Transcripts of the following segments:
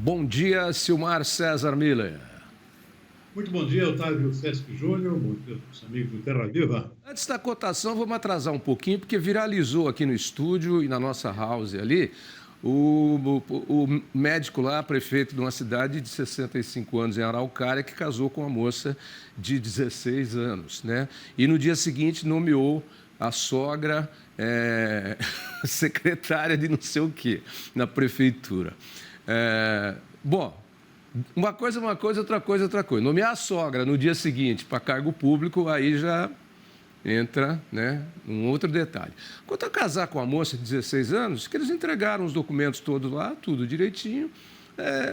Bom dia, Silmar César Miller. Muito bom dia, Otávio Sesc Júnior, bom dia aos amigos do Terra Viva. Antes da cotação, vamos atrasar um pouquinho, porque viralizou aqui no estúdio e na nossa house ali, o médico lá, prefeito de uma cidade de 65 anos em Araucária, que casou com uma moça de 16 anos, né? E no dia seguinte nomeou a sogra secretária de não sei o quê na prefeitura. Bom, uma coisa, outra coisa, outra coisa. Nomear a sogra no dia seguinte para cargo público, aí já entra, né, um outro detalhe. Quanto a casar com a moça de 16 anos, que eles entregaram os documentos todos lá, tudo direitinho,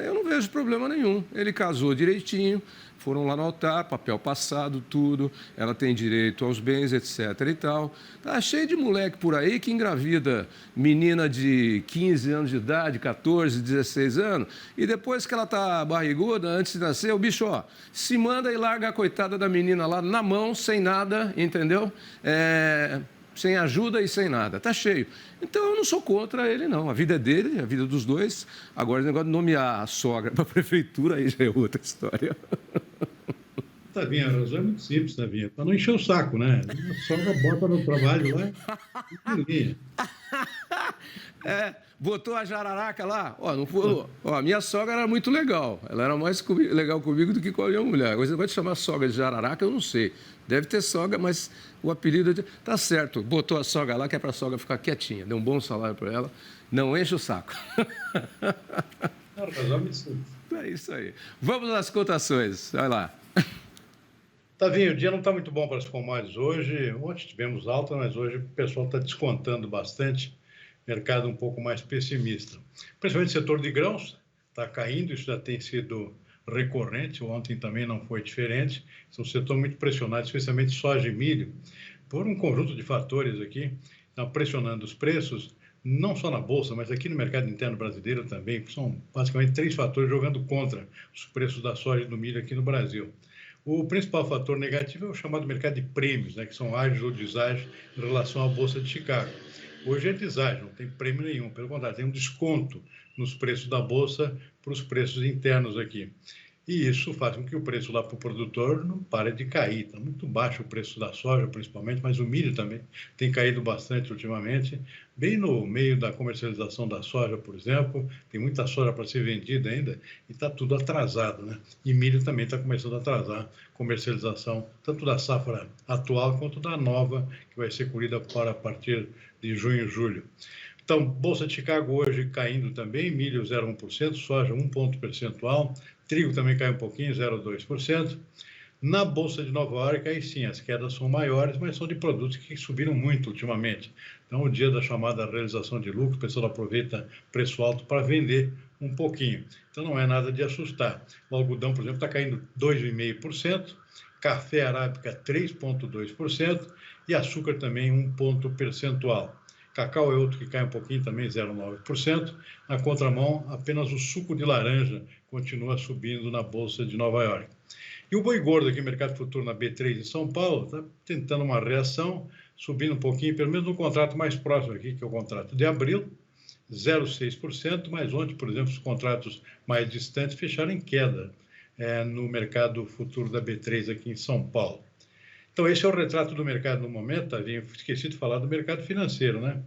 eu não vejo problema nenhum. Ele casou direitinho, foram lá no altar, papel passado, tudo, ela tem direito aos bens, etc. e tal. Tá cheio de moleque por aí que engravida menina de 15 anos de idade, 14, 16 anos, e depois que ela tá barriguda, antes de nascer, o bicho, ó, se manda e larga a coitada da menina lá na mão, sem nada, entendeu? Sem ajuda e sem nada. Tá cheio. Então, eu não sou contra ele, não. A vida é dele, a vida dos dois. Agora, o negócio de nomear a sogra para a prefeitura, aí já é outra história. Tavinha, a razão é muito simples, Tavinha, para não encher o saco, né? A sogra bota no trabalho lá e linha. Botou a jararaca lá. Ó, não foi, ó, a minha sogra era muito legal. Ela era mais legal comigo do que com a minha mulher. Agora, você vai te chamar sogra de jararaca, eu não sei. Deve ter sogra, mas o apelido... Tá certo, botou a sogra lá, que é para a sogra ficar quietinha. Deu um bom salário para ela. Não enche o saco. A razão é muito simples. É isso aí. Vamos nas cotações. Vai lá. Tavinha, o dia não está muito bom para as commodities hoje. Ontem tivemos alta, mas hoje o pessoal está descontando bastante. Mercado um pouco mais pessimista. Principalmente o setor de grãos está caindo, isso já tem sido recorrente, ontem também não foi diferente. É um setor muito pressionado, especialmente soja e milho, por um conjunto de fatores aqui, estão pressionando os preços, não só na Bolsa, mas aqui no mercado interno brasileiro também, são basicamente 3 fatores jogando contra os preços da soja e do milho aqui no Brasil. O principal fator negativo é o chamado mercado de prêmios, né, que são ágeis ou deságio em relação à Bolsa de Chicago. Hoje é deságio, não tem prêmio nenhum, pelo contrário, tem um desconto nos preços da Bolsa para os preços internos aqui. E isso faz com que o preço lá para o produtor não pare de cair. Está muito baixo o preço da soja, principalmente, mas o milho também tem caído bastante ultimamente. Bem no meio da comercialização da soja, por exemplo, tem muita soja para ser vendida ainda e está tudo atrasado, né? E milho também está começando a atrasar comercialização, tanto da safra atual quanto da nova, que vai ser colhida para a partir de junho e julho. Então, Bolsa de Chicago hoje caindo também, milho 0,1%, soja 1 ponto percentual, trigo também cai um pouquinho, 0,2%. Na Bolsa de Nova York, aí sim, as quedas são maiores, mas são de produtos que subiram muito ultimamente. Então, o dia da chamada realização de lucro, o pessoal aproveita preço alto para vender um pouquinho. Então, não é nada de assustar. O algodão, por exemplo, está caindo 2,5%, café arábica 3,2% e açúcar também 1 ponto percentual. Cacau é outro que cai um pouquinho também, 0,9%. Na contramão, apenas o suco de laranja continua subindo na Bolsa de Nova York. E o boi gordo aqui, mercado futuro na B3 em São Paulo, está tentando uma reação, subindo um pouquinho, pelo menos no contrato mais próximo aqui, que é o contrato de abril, 0,6%, mas ontem, por exemplo, os contratos mais distantes fecharam em queda no mercado futuro da B3 aqui em São Paulo. Então, esse é o retrato do mercado no momento, Tavinho. Esqueci de falar do mercado financeiro, né?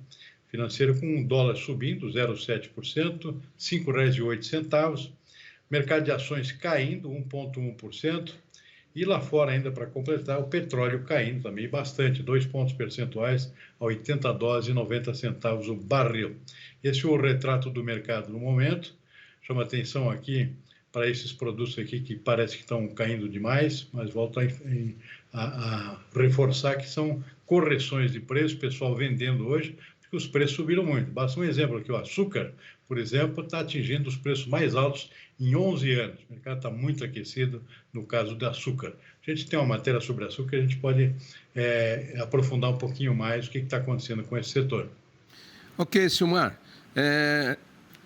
Financeiro com o dólar subindo 0,7%, R$ 5,08. Mercado de ações caindo 1,1%. E lá fora, ainda para completar, o petróleo caindo também bastante, 2 pontos percentuais a $80,90 o barril. Esse é o retrato do mercado no momento. Chama atenção aqui para esses produtos aqui que parece que estão caindo demais, mas volto a reforçar que são correções de preço, pessoal vendendo hoje, porque os preços subiram muito. Basta um exemplo aqui, o açúcar, por exemplo, está atingindo os preços mais altos em 11 anos. O mercado está muito aquecido no caso do açúcar. A gente tem uma matéria sobre açúcar, a gente pode aprofundar um pouquinho mais o que está acontecendo com esse setor. Ok, Silmar.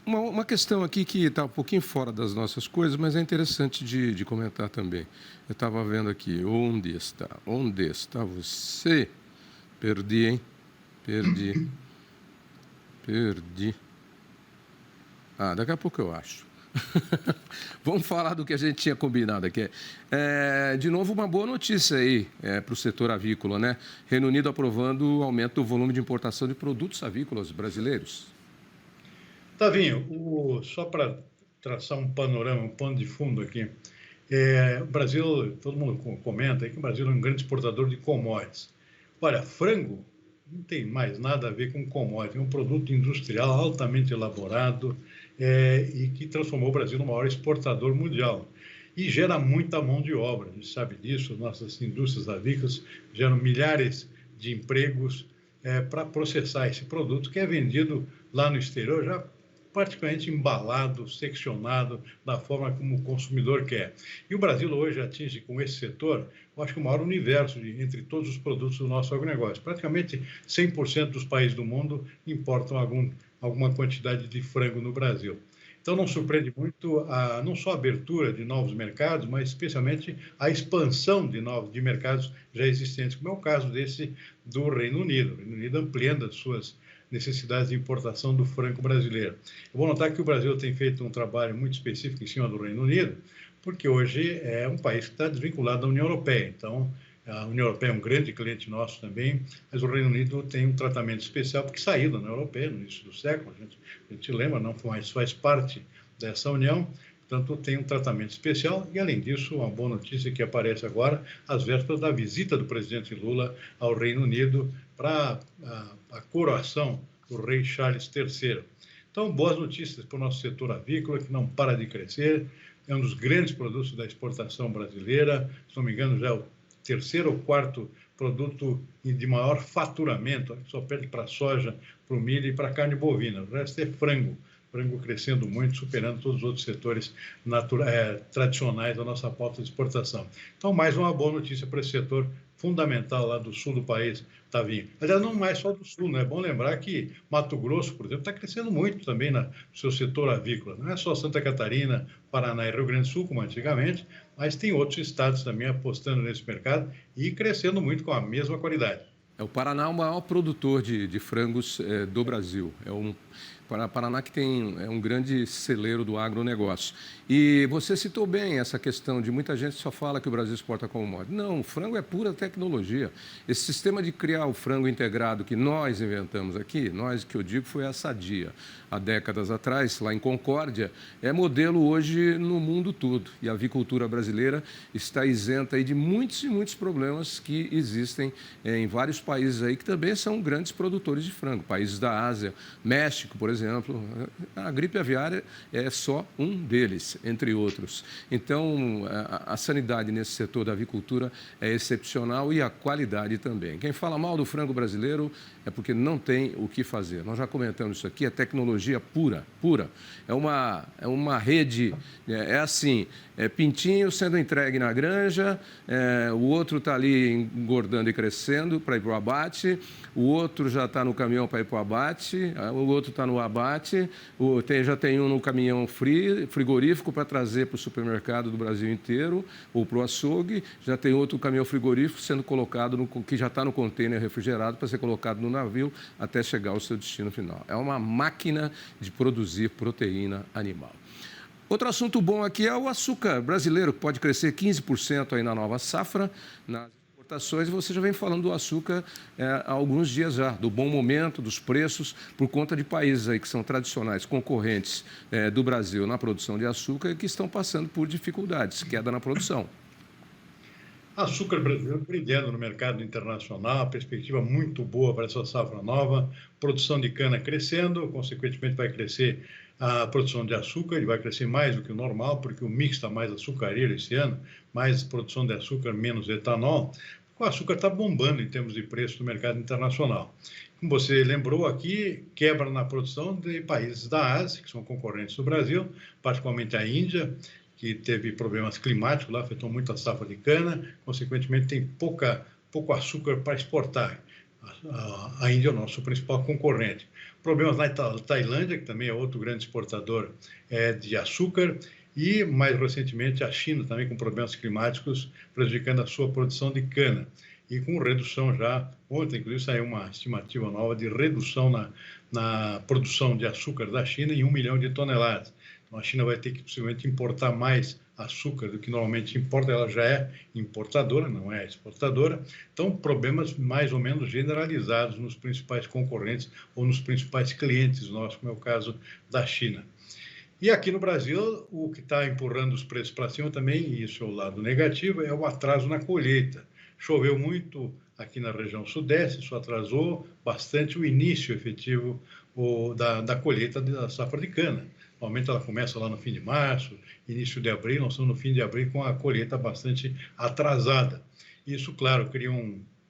Uma questão aqui que está um pouquinho fora das nossas coisas, mas é interessante de comentar também. Eu estava vendo aqui, onde está você? Perdi, hein? Perdi. Daqui a pouco eu acho. Vamos falar do que a gente tinha combinado aqui. De novo, uma boa notícia aí para o setor avícola, né? Reino Unido aprovando o aumento do volume de importação de produtos avícolas brasileiros. Tavinho, só para traçar um panorama, um pano de fundo aqui, o Brasil, todo mundo comenta aí que o Brasil é um grande exportador de commodities. Olha, frango não tem mais nada a ver com commodity, é um produto industrial altamente elaborado e que transformou o Brasil no maior exportador mundial. E gera muita mão de obra, a gente sabe disso, nossas indústrias avícolas geram milhares de empregos para processar esse produto que é vendido lá no exterior já praticamente embalado, seccionado, da forma como o consumidor quer. E o Brasil hoje atinge, com esse setor, eu acho que o maior universo entre todos os produtos do nosso agronegócio. Praticamente 100% dos países do mundo importam alguma quantidade de frango no Brasil. Então, não surpreende muito não só a abertura de novos mercados, mas especialmente a expansão de mercados já existentes, como é o caso desse do Reino Unido. O Reino Unido ampliando as suas necessidades de importação do frango brasileiro. Eu vou notar que o Brasil tem feito um trabalho muito específico em cima do Reino Unido, porque hoje é um país que está desvinculado da União Europeia. Então, a União Europeia é um grande cliente nosso também, mas o Reino Unido tem um tratamento especial, porque saiu da União Europeia no início do século, a gente lembra, não faz parte dessa União, portanto, tem um tratamento especial e, além disso, uma boa notícia que aparece agora, às vésperas da visita do presidente Lula ao Reino Unido para a coroação do rei Charles III. Então, boas notícias para o nosso setor avícola, que não para de crescer, é um dos grandes produtos da exportação brasileira, se não me engano, já é o terceiro ou quarto produto de maior faturamento, só perde para a soja, para o milho e para a carne bovina. O resto é frango crescendo muito, superando todos os outros setores tradicionais da nossa pauta de exportação. Então, mais uma boa notícia para esse setor fundamental lá do sul do país, Tavinho. Aliás, não mais só do sul, né? É bom lembrar que Mato Grosso, por exemplo, está crescendo muito também no seu setor avícola. Não é só Santa Catarina, Paraná e Rio Grande do Sul, como antigamente, mas tem outros estados também apostando nesse mercado e crescendo muito com a mesma qualidade. O Paraná é o maior produtor de frangos do Brasil. Paraná que é um grande celeiro do agronegócio. E você citou bem essa questão de muita gente só fala que o Brasil exporta commodity. Não, o frango é pura tecnologia. Esse sistema de criar o frango integrado que nós inventamos aqui, nós que eu digo foi a Sadia, há décadas atrás, lá em Concórdia, é modelo hoje no mundo todo. E a avicultura brasileira está isenta aí de muitos e muitos problemas que existem em vários países aí que também são grandes produtores de frango. Países da Ásia, México, por exemplo, a gripe aviária é só um deles, entre outros. Então, a sanidade nesse setor da avicultura é excepcional e a qualidade também. Quem fala mal do frango brasileiro é porque não tem o que fazer. Nós já comentamos isso aqui, é tecnologia pura. É uma rede, é assim, pintinho sendo entregue na granja, o outro está ali engordando e crescendo para ir para o abate, o outro já está no caminhão para ir para o abate, o outro está no abate, já tem um no caminhão frigorífico para trazer para o supermercado do Brasil inteiro ou para o açougue, já tem outro caminhão frigorífico sendo colocado, que já está no container refrigerado para ser colocado no navio até chegar ao seu destino final. É uma máquina de produzir proteína animal. Outro assunto bom aqui é o açúcar brasileiro, que pode crescer 15% aí na nova safra, nas exportações, e você já vem falando do açúcar há alguns dias já, do bom momento, dos preços, por conta de países aí que são tradicionais, concorrentes do Brasil na produção de açúcar e que estão passando por dificuldades, queda na produção. Açúcar brasileiro brilhando no mercado internacional, perspectiva muito boa para essa safra nova, produção de cana crescendo, consequentemente vai crescer a produção de açúcar, ele vai crescer mais do que o normal, porque o mix está mais açucareiro esse ano, mais produção de açúcar, menos etanol. O açúcar está bombando em termos de preço no mercado internacional. Como você lembrou aqui, quebra na produção de países da Ásia, que são concorrentes do Brasil, particularmente a Índia, que teve problemas climáticos lá, afetou muito a safra de cana, consequentemente tem pouco açúcar para exportar. A Índia é o nosso principal concorrente. Problemas na Tailândia, que também é outro grande exportador de açúcar, e mais recentemente a China também com problemas climáticos, prejudicando a sua produção de cana. E com redução já, ontem inclusive saiu uma estimativa nova de redução na produção de açúcar da China em 1 milhão de toneladas. Então, a China vai ter que possivelmente importar mais açúcar do que normalmente importa, ela já é importadora, não é exportadora. Então, problemas mais ou menos generalizados nos principais concorrentes ou nos principais clientes nossos, como é o caso da China. E aqui no Brasil, o que está empurrando os preços para cima também, e isso é o lado negativo, é o atraso na colheita. Choveu muito aqui na região sudeste, isso atrasou bastante o início efetivo da colheita da safra de cana. Normalmente ela começa lá no fim de março, início de abril, nós estamos no fim de abril com a colheita bastante atrasada. Isso, claro, cria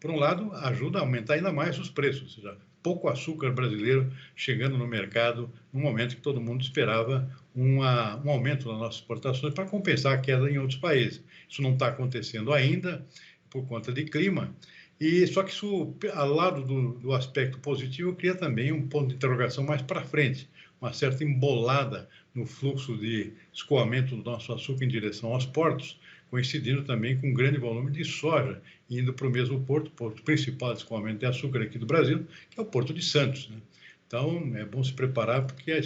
por um lado, ajuda a aumentar ainda mais os preços, ou seja, pouco açúcar brasileiro chegando no mercado no momento que todo mundo esperava um aumento nas nossas exportações para compensar a queda em outros países. Isso não está acontecendo ainda por conta de clima, e só que isso, ao lado do aspecto positivo, cria também um ponto de interrogação mais para frente, uma certa embolada no fluxo de escoamento do nosso açúcar em direção aos portos, coincidindo também com um grande volume de soja indo para o mesmo porto principal de escoamento de açúcar aqui do Brasil, que é o Porto de Santos, né? Então, é bom se preparar, porque a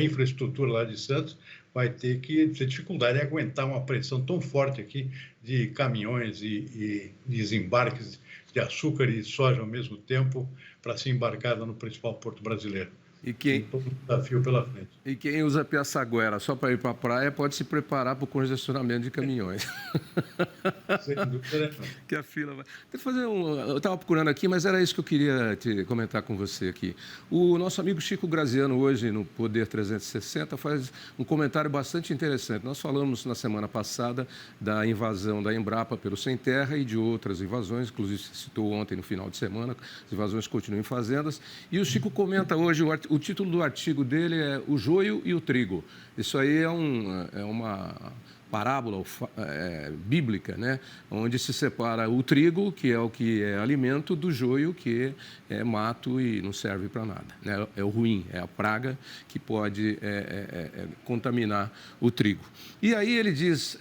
infraestrutura lá de Santos vai ter dificuldade em aguentar uma pressão tão forte aqui de caminhões e desembarques de açúcar e soja ao mesmo tempo para ser embarcada no principal porto brasileiro. E quem, todo um desafio pela frente. E quem usa Piaçaguera só para ir para a praia pode se preparar para o congestionamento de caminhões. Sem dúvida. Que a fila vai... Eu estava procurando aqui, mas era isso que eu queria comentar com você aqui. O nosso amigo Chico Graziano, hoje, no Poder 360, faz um comentário bastante interessante. Nós falamos na semana passada da invasão da Embrapa pelo Sem Terra e de outras invasões, inclusive se citou ontem, no final de semana, as invasões continuam em fazendas. E o Chico comenta hoje, o título do artigo dele é O Joio e o Trigo. Isso aí é uma parábola bíblica, né? Onde se separa o trigo, que é o que é alimento, do joio, que é mato e não serve para nada, né? É o ruim, é a praga que pode contaminar o trigo. E aí ele diz...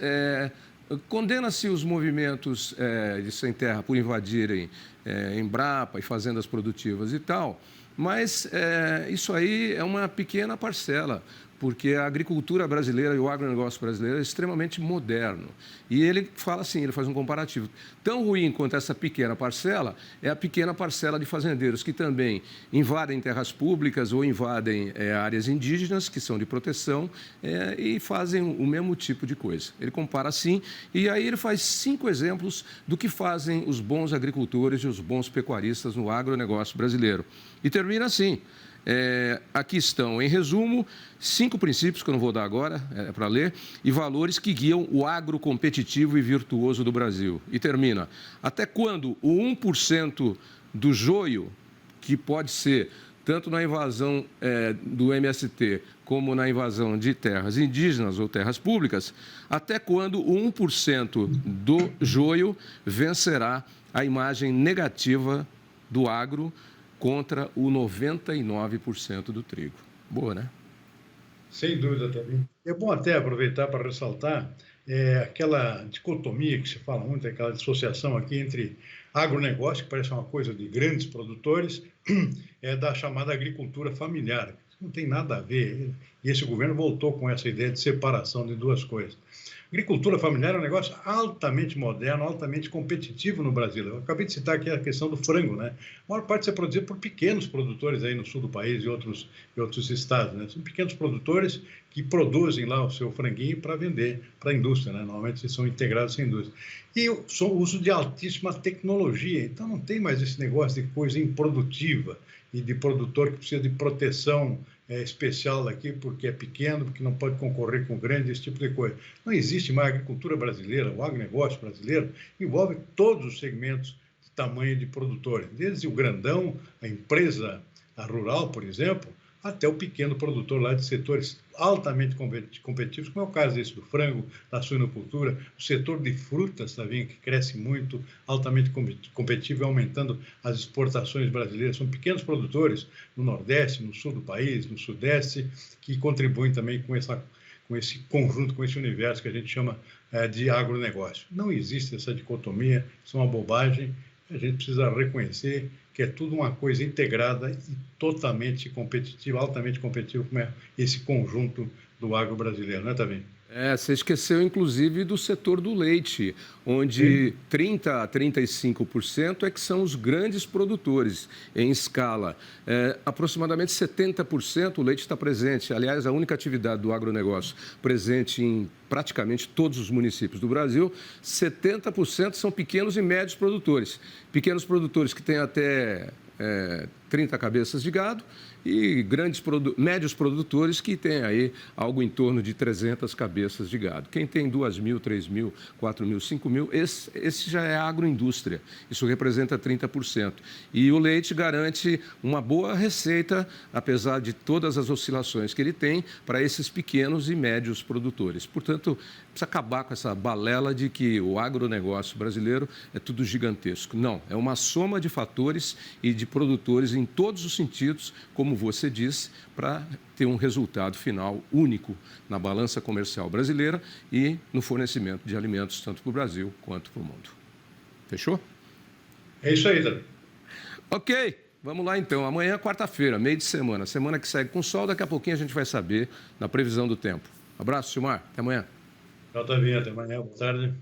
condena-se os movimentos de sem terra por invadirem Embrapa e fazendas produtivas e tal, mas isso aí é uma pequena parcela, porque a agricultura brasileira e o agronegócio brasileiro é extremamente moderno. E ele fala assim, ele faz um comparativo. Tão ruim quanto essa pequena parcela é a pequena parcela de fazendeiros que também invadem terras públicas ou invadem áreas indígenas, que são de proteção, e fazem o mesmo tipo de coisa. Ele compara assim, e aí ele faz 5 exemplos do que fazem os bons agricultores e os bons pecuaristas no agronegócio brasileiro. E termina assim. Aqui estão, em resumo, 5 princípios, que eu não vou dar agora, para ler, e valores que guiam o agro competitivo e virtuoso do Brasil. E termina, até quando o 1% do joio, que pode ser tanto na invasão do MST como na invasão de terras indígenas ou terras públicas, até quando o 1% do joio vencerá a imagem negativa do agro contra o 99% do trigo. Boa, né? Sem dúvida também. É bom até aproveitar para ressaltar aquela dicotomia que se fala muito, aquela dissociação aqui entre agronegócio, que parece uma coisa de grandes produtores, da chamada agricultura familiar. Isso não tem nada a ver. E esse governo voltou com essa ideia de separação de duas coisas. Agricultura familiar é um negócio altamente moderno, altamente competitivo no Brasil. Eu acabei de citar aqui a questão do frango, né? A maior parte é produzida por pequenos produtores aí no sul do país e outros estados, né? São pequenos produtores que produzem lá o seu franguinho para vender para a indústria, né? Normalmente eles são integrados à indústria. E o uso de altíssima tecnologia. Então não tem mais esse negócio de coisa improdutiva e de produtor que precisa de proteção especial aqui porque é pequeno, porque não pode concorrer com grande, esse tipo de coisa. Não existe mais. A agricultura brasileira, o agronegócio brasileiro envolve todos os segmentos de tamanho de produtores, desde o grandão, a empresa rural, por exemplo, até o pequeno produtor lá de setores altamente competitivos, como é o caso desse do frango, da suinocultura, o setor de frutas, Tavinho, que cresce muito, altamente competitivo, aumentando as exportações brasileiras. São pequenos produtores no Nordeste, no Sul do país, no Sudeste, que contribuem também com esse conjunto, com esse universo que a gente chama de agronegócio. Não existe essa dicotomia, isso é uma bobagem. A gente precisa reconhecer que é tudo uma coisa integrada e totalmente competitiva, altamente competitiva, como é esse conjunto do agro brasileiro, né, Tavinho? Você esqueceu, inclusive, do setor do leite, onde 30% a 35% é que são os grandes produtores em escala. Aproximadamente 70% o leite está presente. Aliás, a única atividade do agronegócio presente em praticamente todos os municípios do Brasil, 70% são pequenos e médios produtores. Pequenos produtores que têm até 30 cabeças de gado e médios produtores que têm aí algo em torno de 300 cabeças de gado. Quem tem 2.000, 3.000, 4.000, 5.000, esse já é agroindústria. Isso representa 30%. E o leite garante uma boa receita, apesar de todas as oscilações que ele tem, para esses pequenos e médios produtores. Portanto, precisa acabar com essa balela de que o agronegócio brasileiro é tudo gigantesco. Não, é uma soma de fatores e de produtores em todos os sentidos, como você disse, para ter um resultado final único na balança comercial brasileira e no fornecimento de alimentos, tanto para o Brasil quanto para o mundo. Fechou? É isso aí, Davi. Ok, vamos lá então. Amanhã é quarta-feira, meio de semana. Semana que segue com sol, daqui a pouquinho a gente vai saber na previsão do tempo. Abraço, Silmar. Até amanhã. Tchau, Tavinho. Até amanhã. Boa tarde.